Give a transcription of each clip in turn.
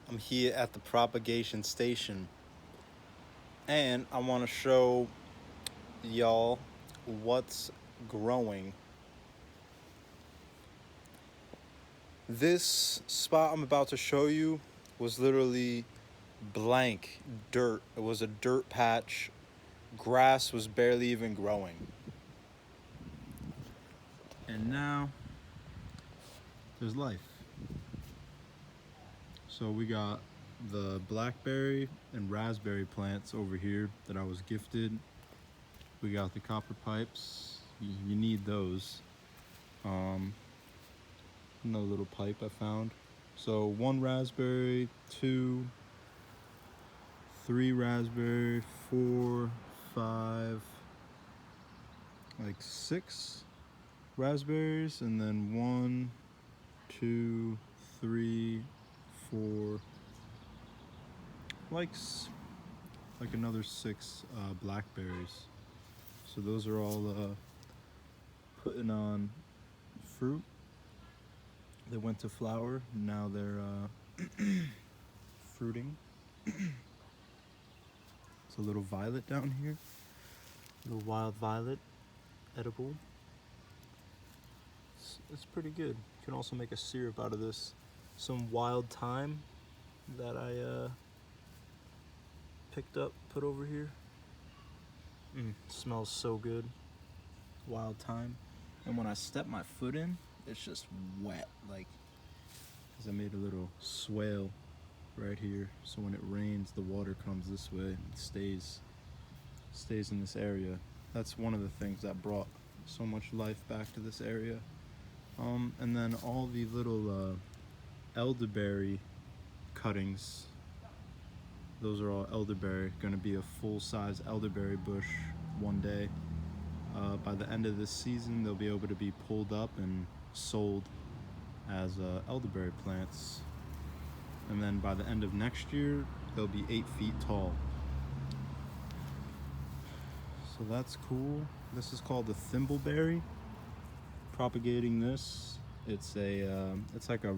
I'm here at the propagation station, and I want to show y'all what's growing. This spot I'm about to show you was literally blank dirt. It was a dirt patch. Grass was barely even growing. And now there's life. So we got the blackberry and raspberry plants over here that I was gifted. We got the copper pipes. You need those. Another little pipe I found. So 1 raspberry, 2, 3 raspberry, 4, 5, like 6 raspberries, and then 1, 2, 3, 4, like another 6 blackberries. So those are all putting on fruit. They went to flower, now they're fruiting. It's a little violet down here, little wild violet, edible. It's pretty good. You can also make a syrup out of this. Some wild thyme that I picked up, put over here. Smells so good. Wild thyme. And when I step my foot in, it's just wet, like, because I made a little swale right here, so when it rains the water comes this way and stays in this area. That's one of the things that brought so much life back to this area. And then all the little elderberry cuttings, those are all elderberry. Gonna be a full-size elderberry bush one day. By the end of this season they'll be able to be pulled up and sold as elderberry plants, and then by the end of next year they'll be 8 feet tall. So that's cool. This is called the thimbleberry. Propagating this, it's like a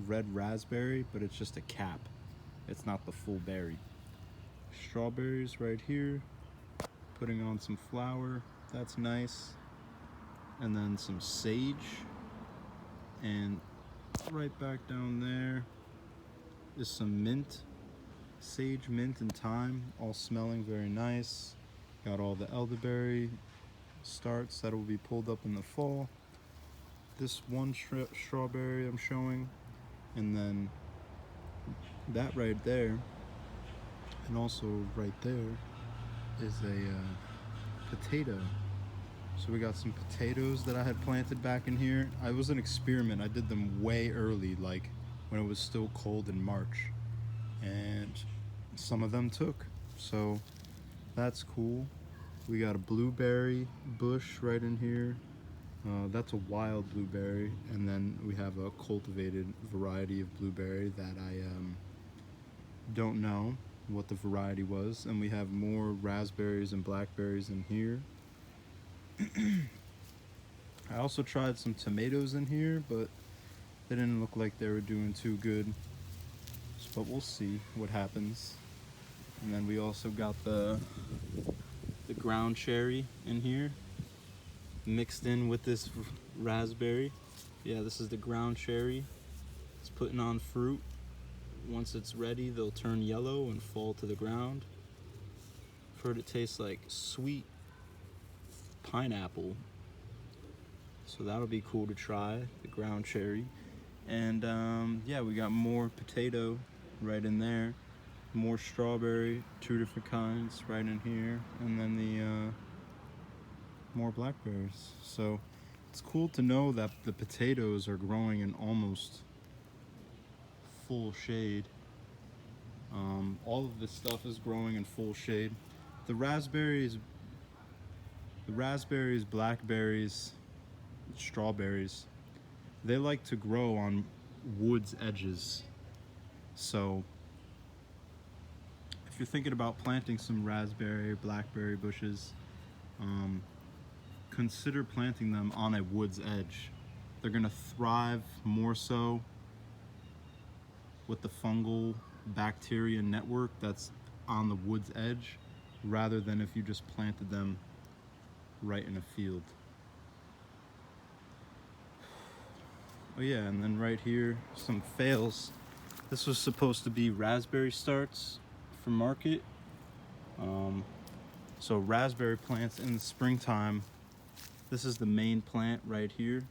red raspberry, but it's just a cap. It's not the full berry. Strawberries right here, putting on some flower. That's nice. And then some sage, and right back down there is some mint, sage, mint, and thyme, all smelling very nice. Got all the elderberry starts that will be pulled up in the fall. This one strawberry I'm showing, and then that right there, and also right there is a potato. So we got some potatoes that I had planted back in here. It was an experiment. I did them way early, like when it was still cold in March, and some of them took, so that's cool. We got a blueberry bush right in here. That's a wild blueberry, and then we have a cultivated variety of blueberry that I don't know what the variety was, and we have more raspberries and blackberries in here. I also tried some tomatoes in here, but they didn't look like they were doing too good, but we'll see what happens. And then we also got the ground cherry in here, mixed in with this raspberry. Yeah, this is the ground cherry. It's putting on fruit. Once it's ready, they'll turn yellow and fall to the ground. I've heard it tastes like sweet pineapple, so that'll be cool to try, the ground cherry. And yeah, we got more potato right in there, more strawberry, 2 different kinds right in here, and then the more blackberries. So it's cool to know that the potatoes are growing in almost full shade. All of this stuff is growing in full shade. The raspberries, blackberries, strawberries, they like to grow on woods edges. So if you're thinking about planting some raspberry, blackberry bushes, consider planting them on a wood's edge. They're gonna thrive more so with the fungal bacteria network that's on the wood's edge, rather than if you just planted them right in a field. Oh yeah, and then right here, some fails. This was supposed to be raspberry starts for market. So raspberry plants in the springtime, this is the main plant right here.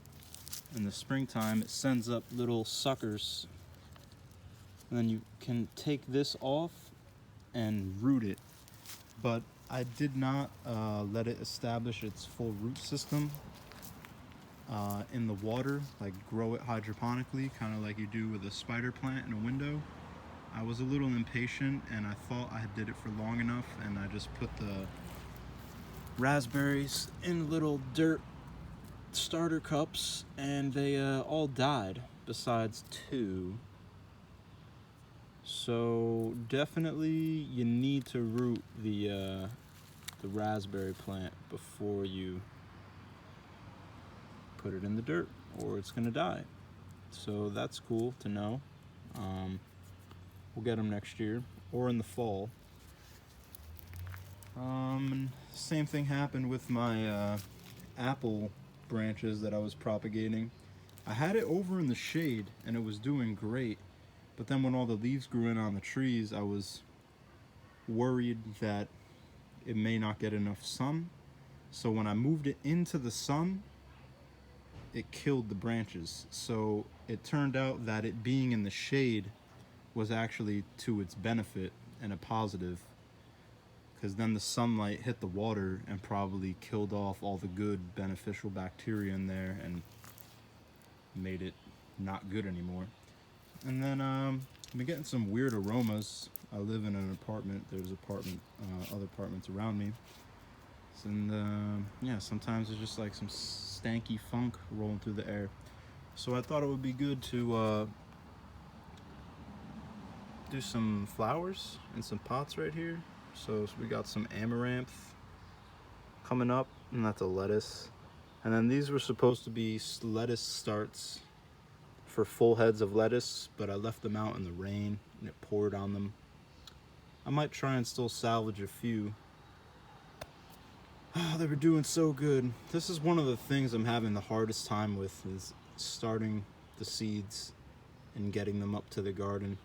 In the springtime, it sends up little suckers. And then you can take this off and root it. But I did not let it establish its full root system in the water, like grow it hydroponically, kind of like you do with a spider plant in a window. I was a little impatient and I thought I did it for long enough, and I just put the raspberries in little dirt starter cups, and they all died besides 2. So definitely you need to root the raspberry plant before you put it in the dirt, or it's gonna die. So that's cool to know. We'll get them next year or in the fall. Same thing happened with my apple branches that I was propagating. I had it over in the shade and it was doing great, but then when all the leaves grew in on the trees, I was worried that it may not get enough sun. So when I moved it into the sun, it killed the branches. So it turned out that it being in the shade was actually to its benefit and a positive, because then the sunlight hit the water and probably killed off all the good beneficial bacteria in there and made it not good anymore. And then I've been getting some weird aromas. I live in an apartment. There's other apartments around me. And yeah, sometimes it's just like some stanky funk rolling through the air. So I thought it would be good to do some flowers in some pots right here. So we got some amaranth coming up, and that's a lettuce. And then these were supposed to be lettuce starts for full heads of lettuce, but I left them out in the rain and it poured on them. I might try and still salvage a few. Oh, they were doing so good. This is one of the things I'm having the hardest time with, is starting the seeds and getting them up to the garden.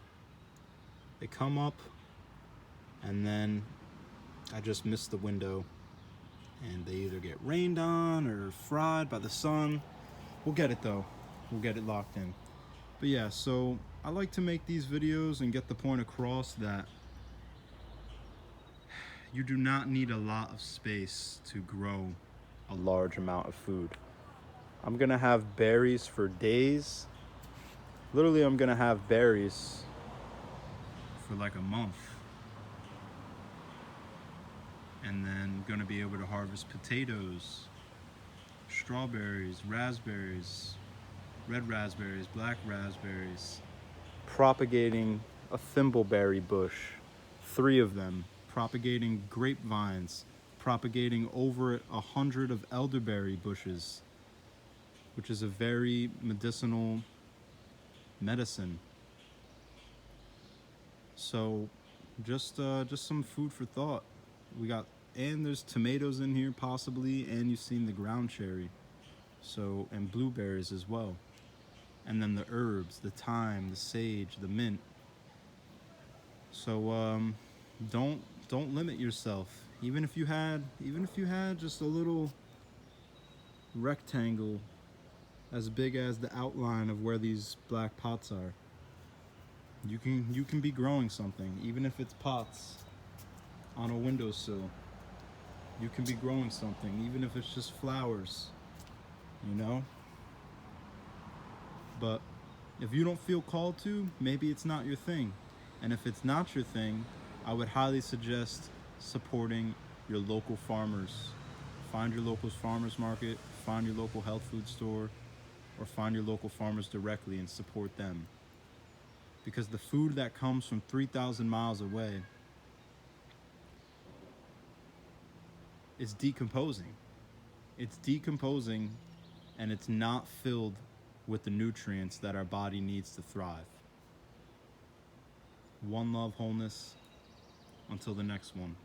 They come up and then I just miss the window and they either get rained on or fried by the sun. We'll get it though. We'll get it locked in. But yeah, so I like to make these videos and get the point across that you do not need a lot of space to grow a large amount of food. I'm gonna have berries for days. Literally, I'm gonna have berries for like a month. And then gonna be able to harvest potatoes, strawberries, raspberries, red raspberries, black raspberries. Propagating a thimbleberry bush, 3 of them. Propagating grapevines, propagating over 100 of elderberry bushes, which is a very medicinal medicine. So just some food for thought. And there's tomatoes in here possibly, and you've seen the ground cherry, so, and blueberries as well. And then the herbs, the thyme, the sage, the mint. So don't limit yourself. Even if you had just a little rectangle as big as the outline of where these black pots are, you can be growing something. Even if it's pots on a windowsill, you can be growing something. Even if it's just flowers, you know. But if you don't feel called to, maybe it's not your thing. And if it's not your thing, I would highly suggest supporting your local farmers. Find your local farmers market, find your local health food store, or find your local farmers directly and support them. Because the food that comes from 3,000 miles away is decomposing. It's decomposing, and it's not filled with the nutrients that our body needs to thrive. One love, wholeness. Until the next one.